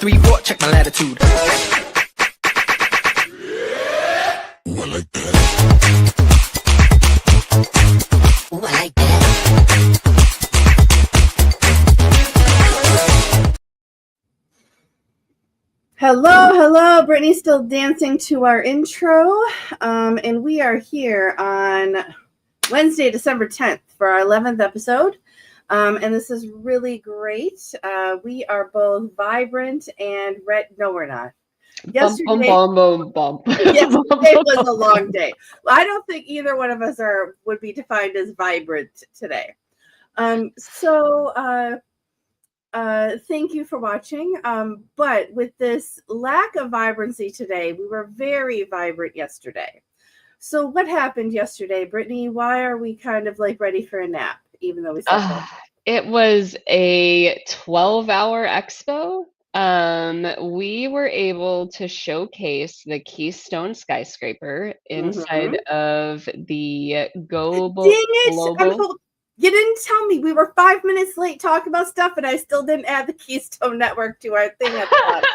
3, 4, check my latitude. Ooh, I like that. Ooh, I like that. Hello. Brittany's still dancing to our intro. And we are here on Wednesday, December 10th for our 11th episode. And this is really great. We are both vibrant and red. No, we're not. Yesterday was a long day. I don't think either one of us would be defined as vibrant today. Thank you for watching. But with this lack of vibrancy today, we were very vibrant yesterday. So what happened yesterday, Brittany? Why are we kind of like ready for a nap, even though we slept all day? It was a 12-hour expo. We were able to showcase the Keystone skyscraper inside of the global. Dang it! You didn't tell me. We were 5 minutes late talking about stuff, and I still didn't add the Keystone Network to our thing at the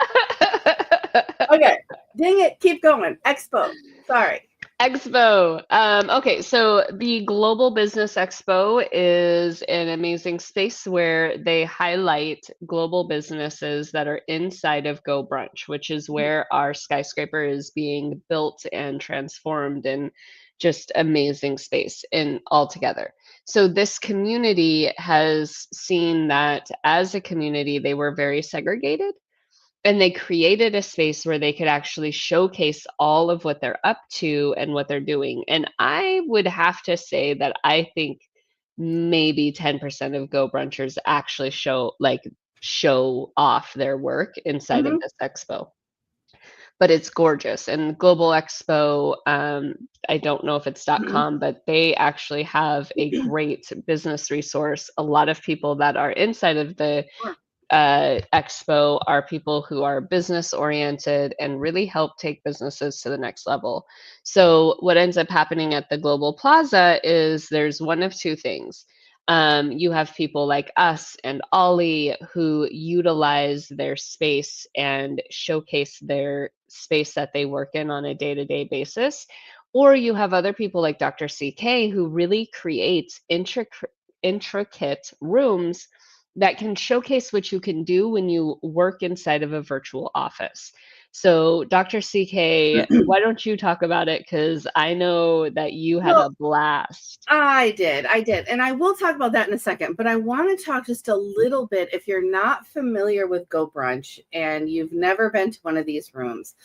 bottom. Okay. Dang it. Keep going. Expo. Sorry. Expo. Okay, so the Global Business Expo is an amazing space where they highlight global businesses that are inside of Go Brunch, which is where our skyscraper is being built and transformed in just amazing space in altogether. So this community has seen that as a community, they were very segregated. And they created a space where they could actually showcase all of what they're up to and what they're doing. And I would have to say that I think maybe 10% of Go Brunchers actually show off their work inside of this expo. But it's gorgeous. And Global Expo, I don't know if it's .com, but they actually have a great business resource. A lot of people that are inside of the expo are people who are business oriented and really help take businesses to the next level. So what ends up happening at the Global Plaza is there's one of two things. You have people like us and Ollie who utilize their space and showcase their space that they work in on a day-to-day basis. Or you have other people like Dr. CK who really creates intricate rooms that can showcase what you can do when you work inside of a virtual office. So Dr. CK, why don't you talk about it? Because I know that you had a blast. I did. And I will talk about that in a second, but I want to talk just a little bit. If you're not familiar with Go Brunch and you've never been to one of these rooms,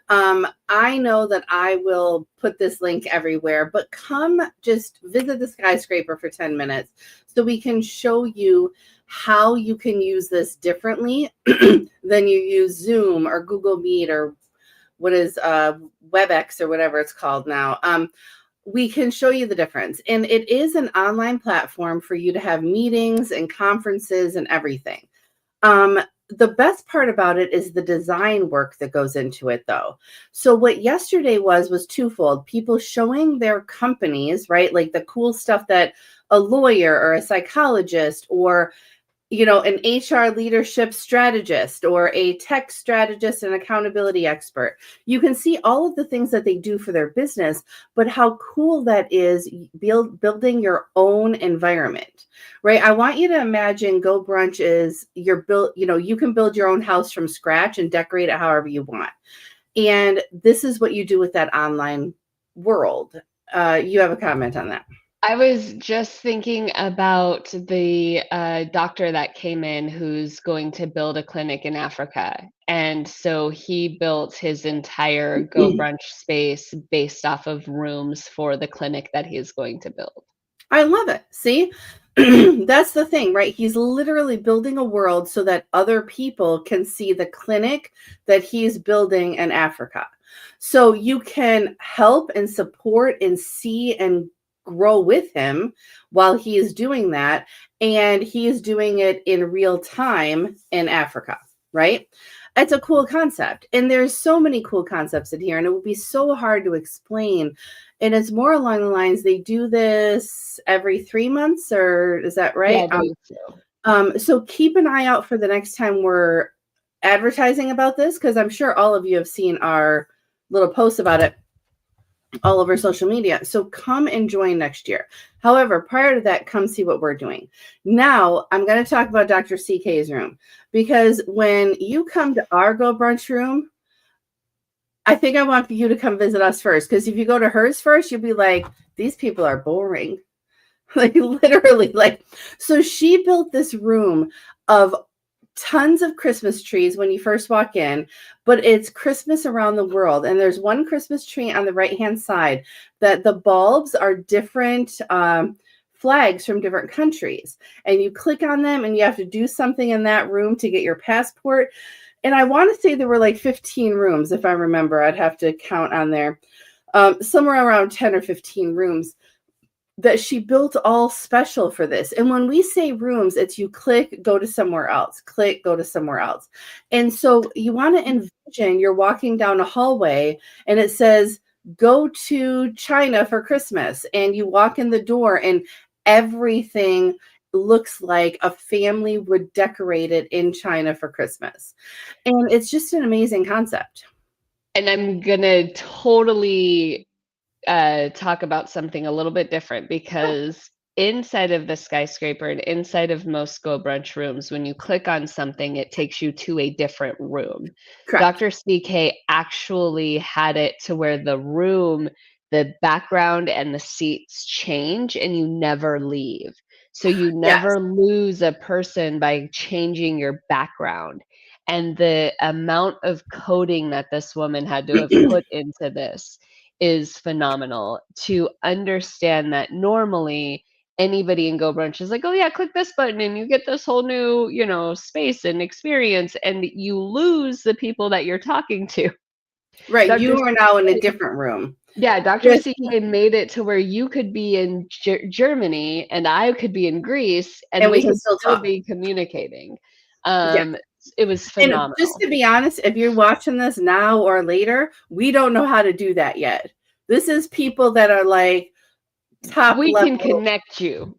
I know that I will put this link everywhere, but come just visit the skyscraper for 10 minutes so we can show you how you can use this differently than you use Zoom or Google Meet or what is WebEx or whatever it's called now. We can show you the difference. And it is an online platform for you to have meetings and conferences and everything. The best part about it is the design work that goes into it, though. So what yesterday was twofold. People showing their companies, right? Like the cool stuff that a lawyer or a psychologist or an HR leadership strategist or a tech strategist and accountability expert. You can see all of the things that they do for their business, but how cool that is building your own environment, right? I want you to imagine Go Brunch is you can build your own house from scratch and decorate it however you want. And this is what you do with that online world. You have a comment on that? I was just thinking about the doctor that came in who's going to build a clinic in Africa. And so he built his entire Go Brunch space based off of rooms for the clinic that he's going to build. I love it. See, that's the thing, right? He's literally building a world so that other people can see the clinic that he's building in Africa. So you can help and support and see and grow with him while he is doing that. And he is doing it in real time in Africa, right? It's a cool concept. And there's so many cool concepts in here, and it would be so hard to explain. And it's more along the lines, they do this every 3 months, or is that right? Yeah, So keep an eye out for the next time we're advertising about this because I'm sure all of you have seen our little posts about it all over social media. So come and join next year. However, prior to that, come see what we're doing. Now, I'm going to talk about Dr. CK's room, because when you come to our Go Brunch room, I think I want you to come visit us first, because if you go to hers first, you'll be like, these people are boring. Like literally, like, so she built this room of tons of Christmas trees when you first walk in, but it's Christmas around the world. And there's one Christmas tree on the right-hand side that the bulbs are different flags from different countries. And you click on them and you have to do something in that room to get your passport. And I want to say there were like 15 rooms, if I remember. I'd have to count on there. Somewhere around 10 or 15 rooms that she built all special for this. And when we say rooms, it's you click, go to somewhere else, click, go to somewhere else. And so you want to envision you're walking down a hallway and it says, go to China for Christmas. And you walk in the door and everything looks like a family would decorate it in China for Christmas. And it's just an amazing concept. And I'm going to totally talk about something a little bit different, because inside of the skyscraper and inside of most Go Brunch rooms, when you click on something, it takes you to a different room. Correct. Dr. CK actually had it to where the room, the background and the seats change and you never leave. So you never lose a person by changing your background. And the amount of coding that this woman had to have put into this is phenomenal, to understand that normally anybody in Go Brunch is like, oh yeah, click this button and you get this whole new, space and experience, and you lose the people that you're talking to. Right. Dr. You are now in a different room. Yeah, Dr. CK made it to where you could be in Germany and I could be in Greece, and we we can could still still talk. be communicating. Yeah. It was And phenomenal. just to be honest, if you're watching this now or later, we don't know how to do that yet. This is people that are like top We level. can connect you.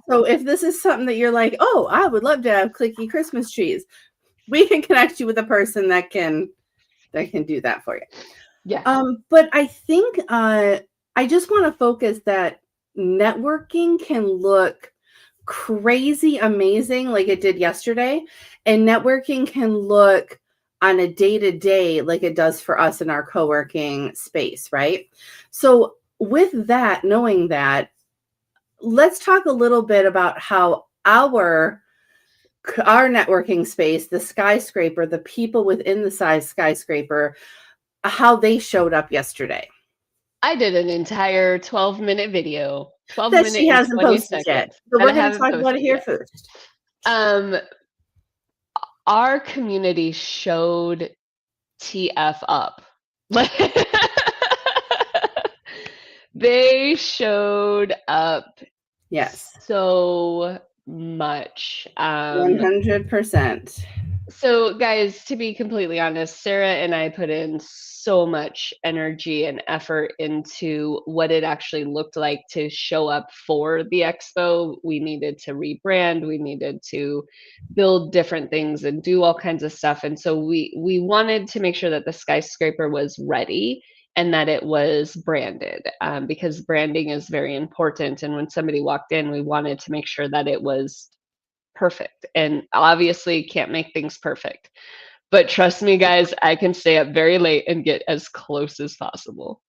So if this is something that you're like, oh, I would love to have clicky Christmas trees, we can connect you with a person that can do that for you. Yeah. But I think I just want to focus that networking can look crazy amazing like it did yesterday, and networking can look on a day-to-day like it does for us in our co-working space, right? So with that, knowing that, let's talk a little bit about how our networking space, the skyscraper, the people within the skyscraper, how they showed up yesterday. I did an entire 12-minute video. 12 that minutes she hasn't posted yet. So we're going to talk about it here first. Our community showed TF up. They showed up. Yes. So much. 100%. So guys, to be completely honest, Sarah and I put in so much energy and effort into what it actually looked like to show up for the expo. We needed to rebrand, we needed to build different things and do all kinds of stuff. And so we wanted to make sure that the skyscraper was ready and that it was branded, because branding is very important. And when somebody walked in, we wanted to make sure that it was perfect, and obviously can't make things perfect, but trust me guys, I can stay up very late and get as close as possible.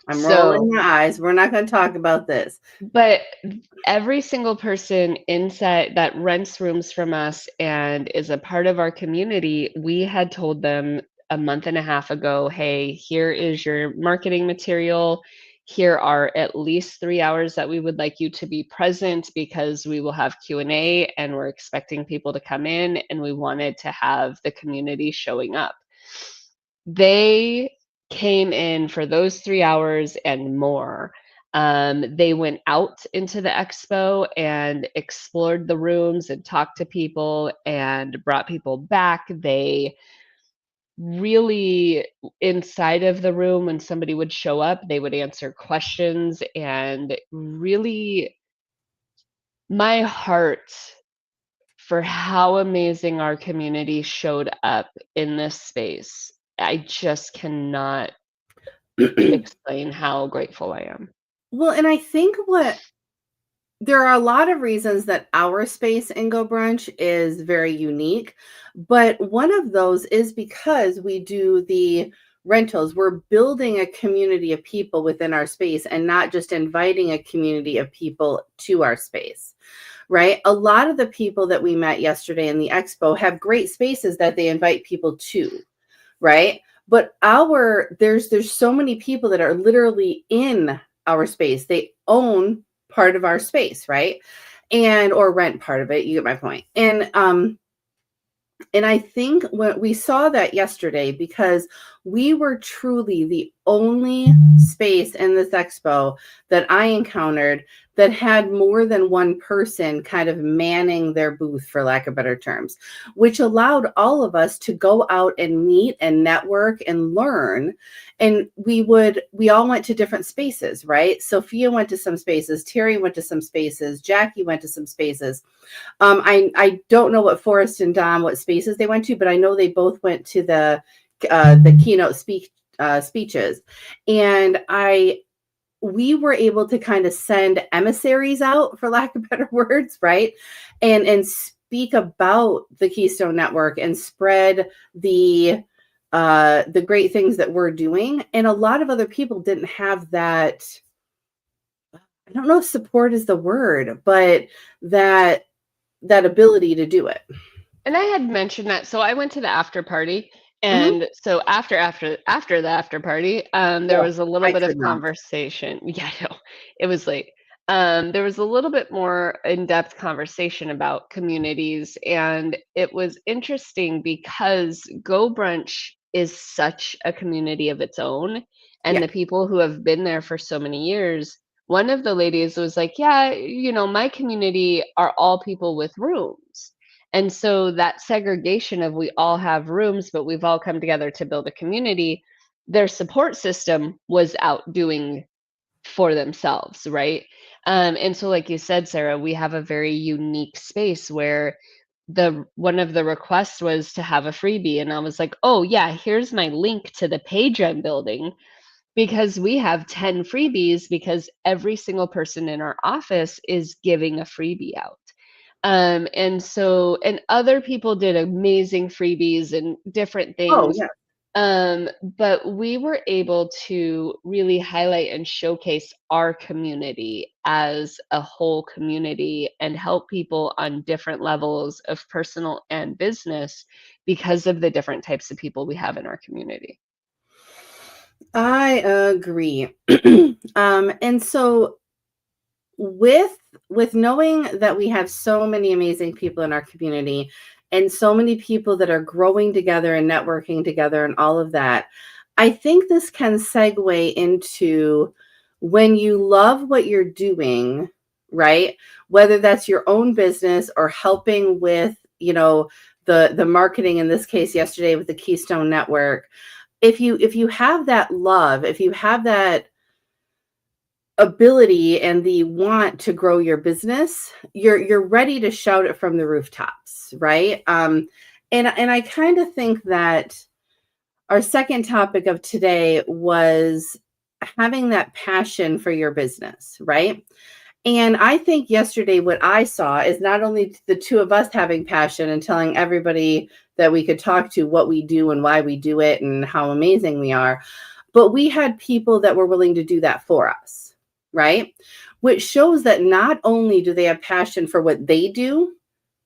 I'm rolling my eyes. We're not going to talk about this. But every single person inside that rents rooms from us and is a part of our community, we had told them a month and a half ago, hey, here is your marketing material. Here are at least 3 hours that we would like you to be present, because we will have Q&A and we're expecting people to come in, and we wanted to have the community showing up. They came in for those 3 hours and more. They went out into the expo and explored the rooms and talked to people and brought people back. They really, inside of the room, when somebody would show up, they would answer questions, and really, my heart for how amazing our community showed up in this space. I just cannot explain how grateful I am. Well, and I think there are a lot of reasons that our space in Go Brunch is very unique, but one of those is because we do the rentals. We're building a community of people within our space and not just inviting a community of people to our space, right? A lot of the people that we met yesterday in the expo have great spaces that they invite people to, right? But there's so many people that are literally in our space. They own part of our space, right? And or rent part of it. You get my point. And I think when we saw that yesterday, because we were truly the only space in this expo that I encountered that had more than one person kind of manning their booth, for lack of better terms, which allowed all of us to go out and meet and network and learn. And we all went to different spaces, right? Sophia went to some spaces, Terry went to some spaces, Jackie went to some spaces. I don't know what Forrest and Dom, what spaces they went to, but I know they both went to the keynote speeches. And we were able to kind of send emissaries out, for lack of better words, right? And speak about the Keystone Network and spread the great things that we're doing. And a lot of other people didn't have that. I don't know if support is the word, but that ability to do it. And I had mentioned that. So I went to the after party. And so after the after party, there was a little bit of conversation. Yeah, I know. It was late. There was a little bit more in-depth conversation about communities, and it was interesting because Go Brunch is such a community of its own, and the people who have been there for so many years. One of the ladies was like, "Yeah, my community are all people with rooms." And so that segregation of we all have rooms, but we've all come together to build a community, their support system was out doing for themselves, right? And so, like you said, Sarah, we have a very unique space where one of the requests was to have a freebie. And I was like, oh, yeah, here's my link to the page I'm building because we have 10 freebies because every single person in our office is giving a freebie out. And other people did amazing freebies and different things. Oh, yeah. But we were able to really highlight and showcase our community as a whole community and help people on different levels of personal and business because of the different types of people we have in our community. I agree. And so with knowing that we have so many amazing people in our community and so many people that are growing together and networking together and all of that, I think this can segue into when you love what you're doing, right? Whether that's your own business or helping with, the marketing, in this case yesterday with the Keystone Network. If you have that love, if you have that ability and the want to grow your business, you're ready to shout it from the rooftops, right? And I kind of think that our second topic of today was having that passion for your business, right? And I think yesterday what I saw is not only the two of us having passion and telling everybody that we could talk to what we do and why we do it and how amazing we are, but we had people that were willing to do that for us, right? Which shows that not only do they have passion for what they do,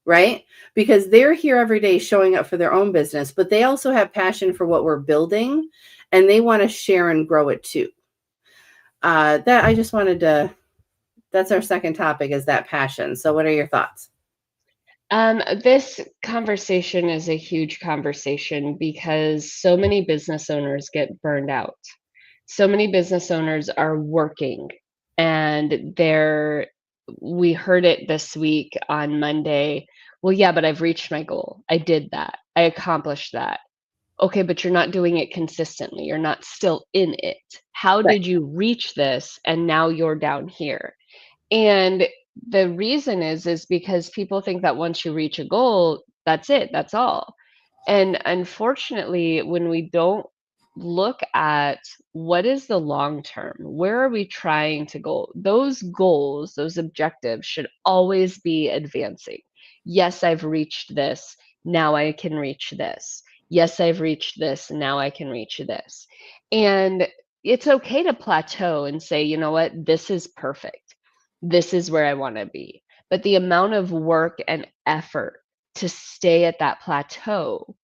right? Because they're here every day showing up for their own business, but they also have passion for what we're building and they want to share and grow it too. That's our second topic, is that passion. So what are your thoughts? This conversation is a huge conversation because so many business owners get burned out. So many business owners are working and we heard it this week on Monday. Well, yeah, but I've reached my goal. I did that. I accomplished that. Okay, but you're not doing it consistently. You're not still in it. How Right. did you reach this and now you're down here? And the reason is because people think that once you reach a goal, that's it, that's all. And unfortunately, when we don't look at what is the long term, where are we trying to go? Those goals, those objectives should always be advancing. Yes, I've reached this. Now I can reach this. Yes, I've reached this. Now I can reach this. And it's okay to plateau and say, you know what, this is perfect. This is where I want to be. But the amount of work and effort to stay at that plateau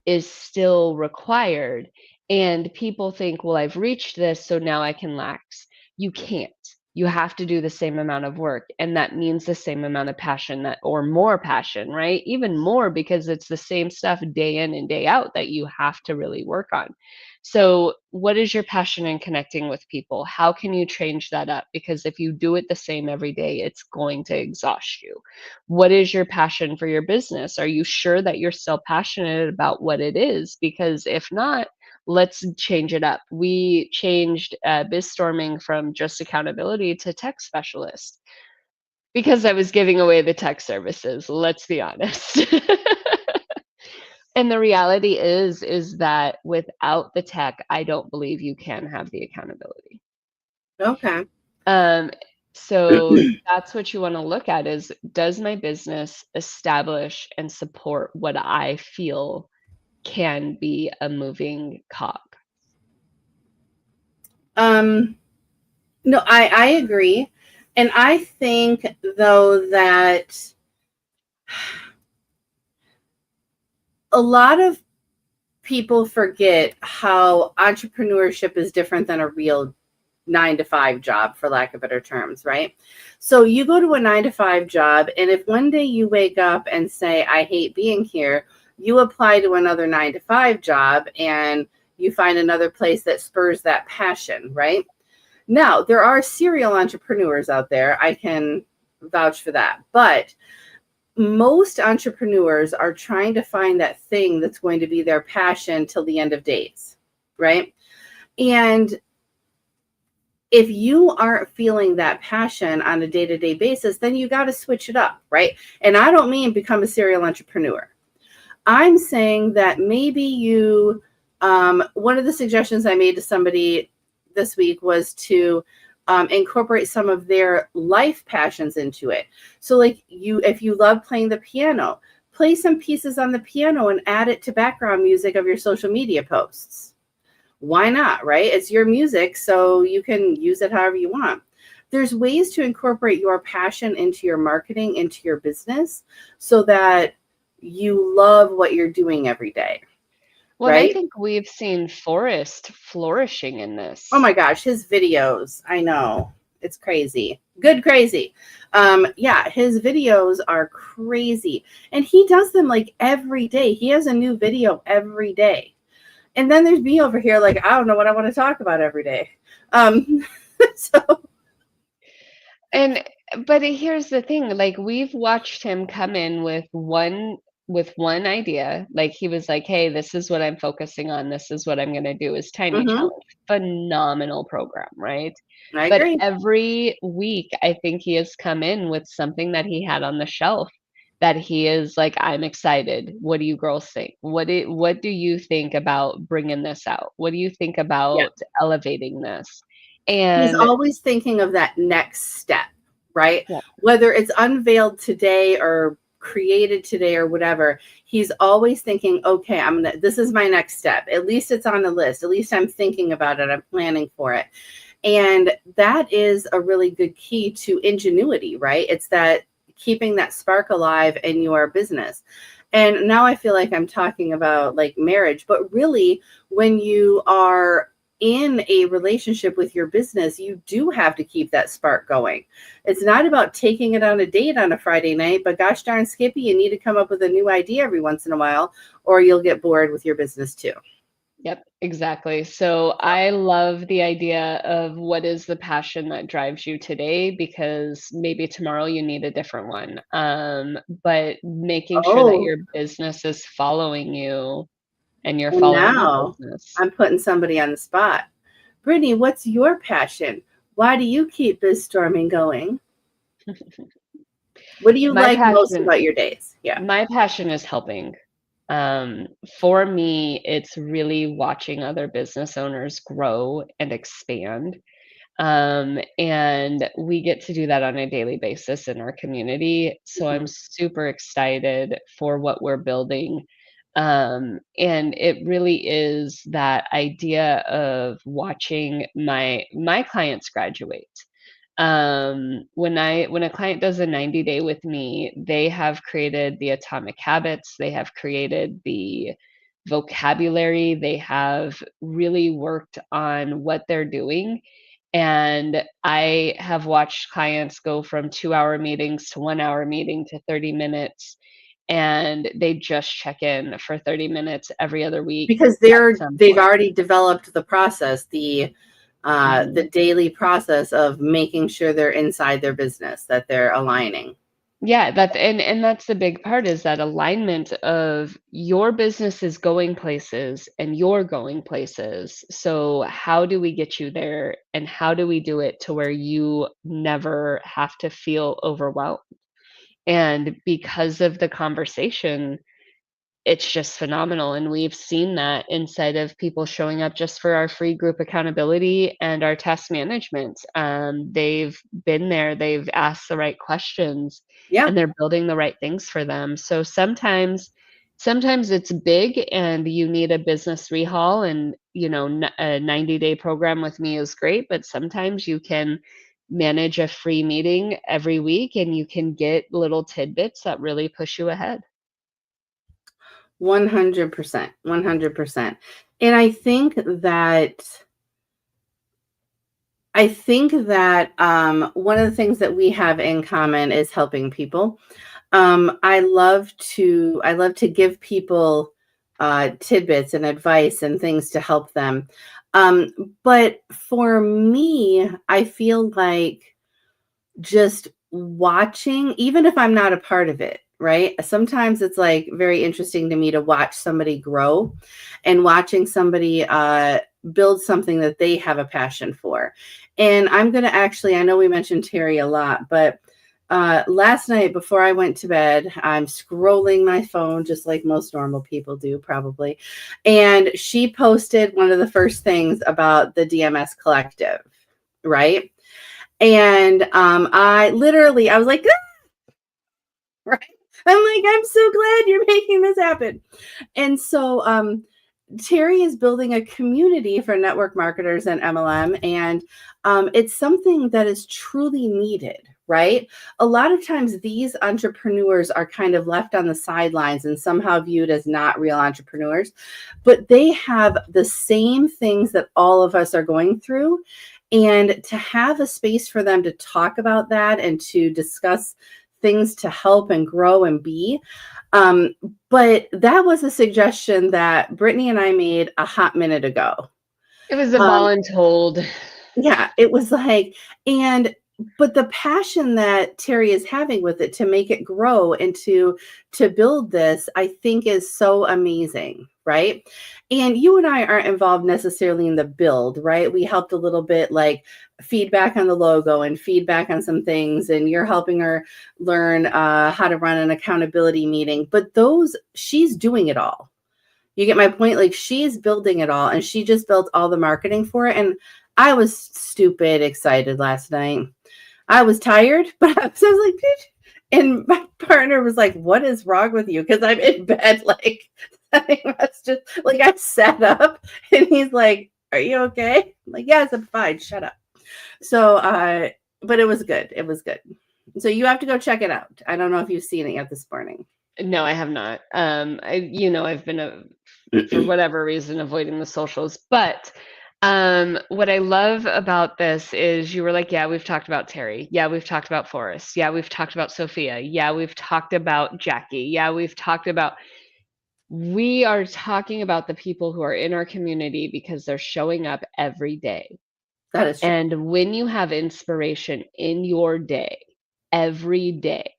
is still required. And people think, well, I've reached this, so now I can lax. You can't. You have to do the same amount of work. And that means the same amount of passion that, or more passion, right? Even more because it's the same stuff day in and day out that you have to really work on. So, what is your passion in connecting with people? How can you change that up? Because if you do it the same every day, it's going to exhaust you. What is your passion for your business? Are you sure that you're still passionate about what it is? Because if not, let's change it up. We changed BizStorming from just accountability to tech specialist because I was giving away the tech services. Let's be honest. And the reality is that without the tech, I don't believe you can have the accountability. Okay. So that's what you want to look at is, does my business establish and support what I feel can be a moving cog? No, I agree. And I think though that a lot of people forget how entrepreneurship is different than a real 9 to 5 job, for lack of better terms, right? So you go to a 9 to 5 job, and if one day you wake up and say, I hate being here, you apply to another 9 to 5 job and you find another place that spurs that passion, right? Now, there are serial entrepreneurs out there. I can vouch for that. But most entrepreneurs are trying to find that thing that's going to be their passion till the end of days, right? And if you aren't feeling that passion on a day-to-day basis, then you got to switch it up, right? And I don't mean become a serial entrepreneur. I'm saying that maybe you, one of the suggestions I made to somebody this week was to incorporate some of their life passions into it. So like if you love playing the piano, play some pieces on the piano and add it to background music of your social media posts. Why not, right? It's your music, so you can use it however you want. There's ways to incorporate your passion into your marketing, into your business, so that you love what you're doing every day. Well, right? I think we've seen Forrest flourishing in this. Oh my gosh, his videos. I know. It's crazy. Good crazy. Yeah, his videos are crazy. And he does them like every day. He has a new video every day. And then there's me over here, like, I don't know what I want to talk about every day. So. But here's the thing, like we've watched him come in with one idea. Like he was like, hey, this is what I'm focusing on. This is what I'm going to do is Tiny Challenge. Phenomenal program, right? I agree. But every week, I think he has come in with something that he had on the shelf that he is like, I'm excited. What do you girls think? What do you think about bringing this out? What do you think about elevating this? And he's always thinking of that next step, right? Yeah. Whether it's unveiled today or created today or whatever, he's always thinking, okay, this is my next step. At least it's on the list. At least I'm thinking about it. I'm planning for it. And that is a really good key to ingenuity, right? It's that keeping that spark alive in your business. And now I feel like I'm talking about like marriage, but really when you are in a relationship with your business, you do have to keep that spark going. It's not about taking it on a date on a Friday night, but gosh darn Skippy, you need to come up with a new idea every once in a while, or you'll get bored with your business too. Yep, exactly. So I love the idea of what is the passion that drives you today, because maybe tomorrow you need a different one. But making sure that your business is following you and you're following your business. I'm putting somebody on the spot. Brittany, what's your passion? Why do you keep BizStorming going? What do you My like most passion about your days? Yeah. my passion is helping. For me, it's really watching other business owners grow and expand. And we get to do that on a daily basis in our community. So I'm Mhm. super excited for what we're building. And it really is that idea of watching my clients graduate. When a client does a 90-day with me, they have created the atomic habits, they have created the vocabulary, they have really worked on what they're doing. And I have watched clients go from 2-hour meetings to 1-hour meeting to 30 minutes, and they just check in for 30 minutes every other week Because at some they've point. already developed the process, Mhm. the daily process of making sure they're inside their business, that they're aligning. Yeah, and that's the big part is that alignment of your business is going places and you're going places. So how do we get you there and how do we do it to where you never have to feel overwhelmed? And because of the conversation, it's just phenomenal, and we've seen that inside of people showing up just for our free group accountability and our task management. They've been there, they've asked the right questions, Yeah. and they're building the right things for them. So sometimes it's big and you need a business rehaul and, a 90-day program with me is great, but sometimes you can manage a free meeting every week and you can get little tidbits that really push you ahead. 100%. 100%. And I think that one of the things that we have in common is helping people. I love to give people tidbits and advice and things to help them. Um, but for me, I feel like just watching, even if I'm not a part of it, right? Sometimes it's like very interesting to me to watch somebody grow and watching somebody build something that they have a passion for. And I'm going to actually, I know we mentioned Terry a lot, but last night before I went to bed, I'm scrolling my phone just like most normal people do, probably. And she posted one of the first things about the DMS Collective, right? And I was like, right? I'm like, I'm so glad you're making this happen. And so Terry is building a community for network marketers and MLM, and it's something that is truly needed, right? A lot of times these entrepreneurs are kind of left on the sidelines and somehow viewed as not real entrepreneurs, but they have the same things that all of us are going through. And to have a space for them to talk about that and to discuss things to help and grow and be. Um, but that was a suggestion that Brittany and I made a hot minute ago. It was a Um, voluntold. yeah, it was like, and but the passion that Terry is having with it to make it grow and to build this, I think is so amazing, right? And you and I aren't involved necessarily in the build, right? We helped a little bit, like feedback on the logo and feedback on some things, and you're helping her learn how to run an accountability meeting. But those, she's doing it all. You get my point? Like she's building it all and she just built all the marketing for it. And I was stupid excited last night. I was tired, but I was like, "Bitch." And my partner was like, "What is wrong with you?" Because I'm in bed, like I was just like I sat up and he's like, "Are you okay?" I'm like, "Yes, I'm fine. Shut up." So but it was good. It was good. So you have to go check it out. I don't know if you've seen it yet this morning. No, I have not. I've been for whatever reason avoiding the socials, but what I love about this is you were like, yeah, we've talked about Terry. Yeah, we've talked about Forrest. Yeah, we've talked about Sophia. Yeah, we've talked about Jackie. Yeah, we are talking about the people who are in our community because they're showing up every day. That is true. And when you have inspiration in your day, every day,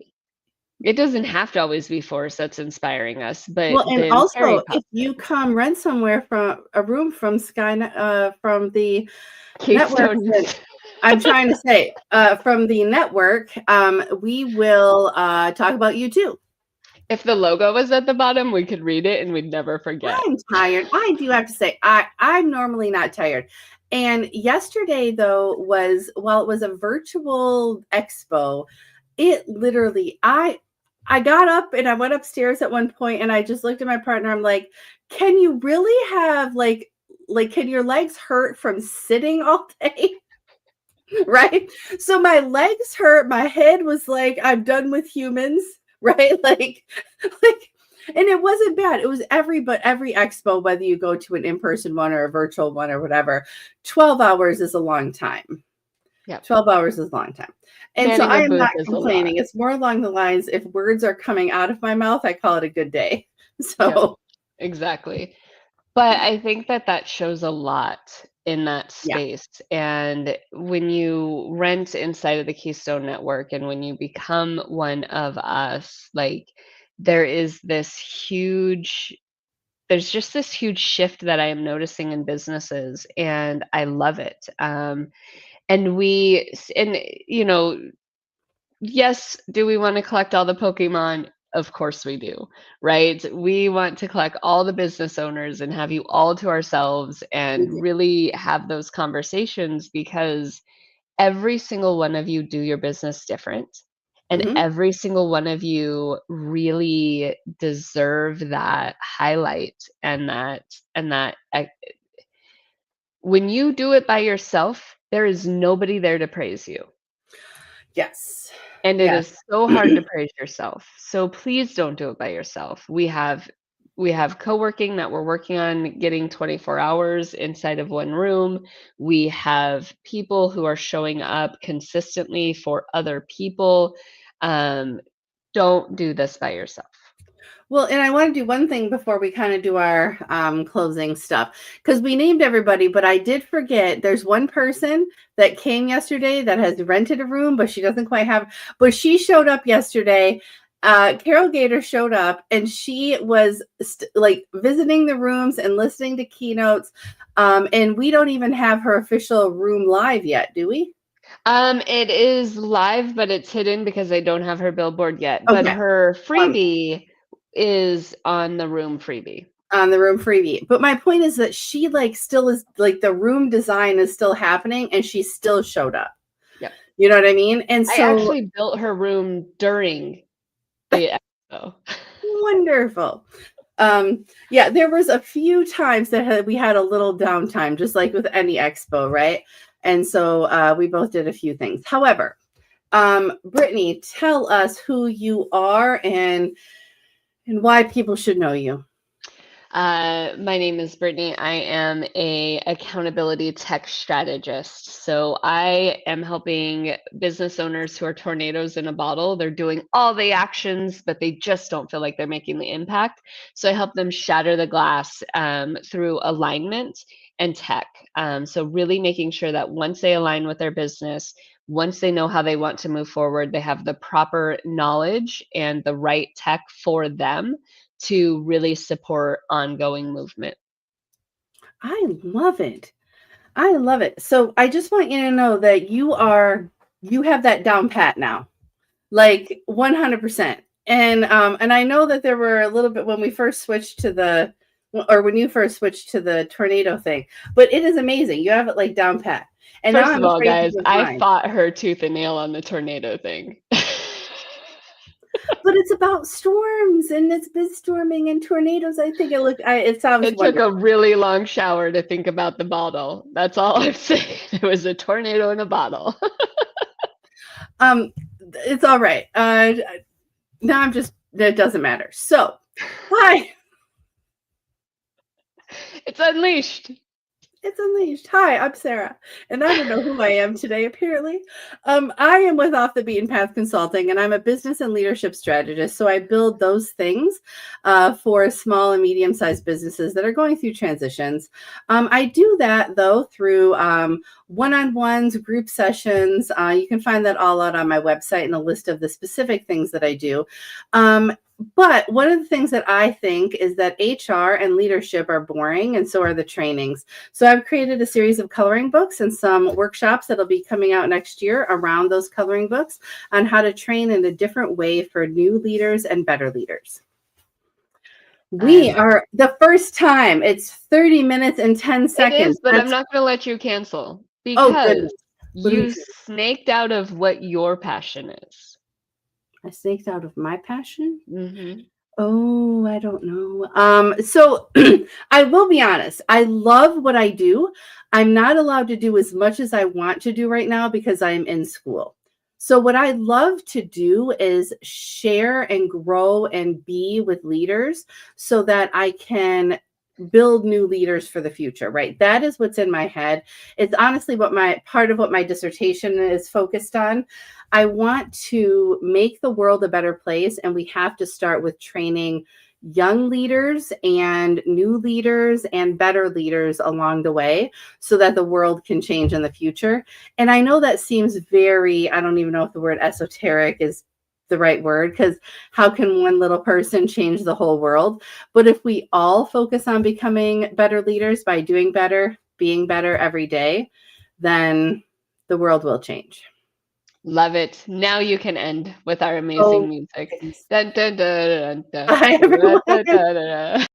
it doesn't have to always be Forrest that's inspiring us, but Well, and then Terry also if pops you in. come rent somewhere from a room from from the network, Keystone. I'm trying to say from the network, we will talk about you too. If the logo was at the bottom, we could read it and we'd never forget. I'm tired. I do have to say, I'm normally not tired. And yesterday, though, while it was a virtual expo, it literally, I got up and I went upstairs at one point and I just looked at my partner. I'm like, can you really have can your legs hurt from sitting all day? Right? So my legs hurt. My head was like, I'm done with humans, right? Like, and it wasn't bad. It was every expo, whether you go to an in-person one or a virtual one or whatever, 12 hours is a long time. Yeah. 12 hours is a long time. And so Manning a I am booth not is a complaining. lot. It's more along the lines, if words are coming out of my mouth, I call it a good day. So Exactly. But I think that shows a lot in that yeah. space. And when you rent inside of the Keystone Network and when you become one of us, like there's just this huge shift that I am noticing in businesses, and I love it. And you know, yes, do we want to collect all the Pokemon? Of course we do, right? We want to collect all the business owners and have you all to ourselves We and do. really have those conversations because every single one of you do your business different. And Mhm. every single one of you really deserve that highlight and that when you do it by yourself, there is nobody there to praise you. Yes. And it Yes. is so hard to praise yourself. So please don't do it by yourself. We have co-working that we're working on getting 24 hours inside of one room. We have people who are showing up consistently for other people. Don't do this by yourself. Well, and I want to do one thing before we kind of do our closing stuff, because we named everybody, but I did forget there's one person that came yesterday that has rented a room, but she doesn't quite have, but she showed up yesterday. Carol Gator showed up and she was visiting the rooms and listening to keynotes. And we don't even have her official room live yet, do we? It is live, but it's hidden because I don't have her billboard yet. But Okay. her freebie is on the room freebie. On the room freebie. But my point is that she still is the room design is still happening and she still showed up. Yep. You know what I mean? And I so actually built her room during the expo. wonderful. Yeah, there was a few times that we had a little downtime, just like with any expo, right? And so we both did a few things. However, Brittany, tell us who you are and why people should know you. My name is Brittany. I am a accountability tech strategist. So I am helping business owners who are tornadoes in a bottle. They're doing all the actions, but they just don't feel like they're making the impact. So I help them shatter the glass through alignment and tech. So really making sure that once they align with their business, once they know how they want to move forward, they have the proper knowledge and the right tech for them to really support ongoing movement. I love it. I love it. So I just want you to know that you have that down pat now, like 100%. And I know that there were a little bit when you first switched to the tornado thing, but it is amazing. You have it down pat. And First now of I'm all, afraid to guys, give I mine. fought her tooth and nail on the tornado thing. But it's about storms and it's been storming and tornadoes. I think it sounds It took wonderful. a really long shower to think about the bottle. That's all I'm saying. It was a tornado in a bottle. It's all right. Now it doesn't matter. So, hi. It's unleashed. It's Unleashed. Hi, I'm Sarah, and I don't know who I am today, apparently. I am with Off the Beaten Path Consulting, and I'm a business and leadership strategist. So I build those things for small and medium-sized businesses that are going through transitions. I do that, though, through one-on-ones, group sessions. You can find that all out on my website and a list of the specific things that I do. But one of the things that I think is that HR and leadership are boring, and so are the trainings. So I've created a series of coloring books and some workshops that'll be coming out next year around those coloring books on how to train in a different way for new leaders and better leaders. We are the first time. It's 30 minutes and 10 seconds. It is, but I'm That's- not going to let you cancel Oh, because goodness. What do we you do? snaked out of what your passion is. I snaked out of my passion. Mm-hmm. Oh, I don't know. So I will be honest. I love what I do. I'm not allowed to do as much as I want to do right now because I'm in school. So what I love to do is share and grow and be with leaders so that I can build new leaders for the future, right? That is what's in my head. It's honestly what part of what my dissertation is focused on. I want to make the world a better place, and we have to start with training young leaders and new leaders and better leaders along the way so that the world can change in the future. And I know that seems very, I don't even know if the word esoteric is the right word, because how can one little person change the whole world? But if we all focus on becoming better leaders by doing better, being better every day, then the world will change. Love it. Now you can end with our amazing music. goodness. Dun, dun, dun, dun, dun. Bye, everyone. Dun, dun, dun, dun.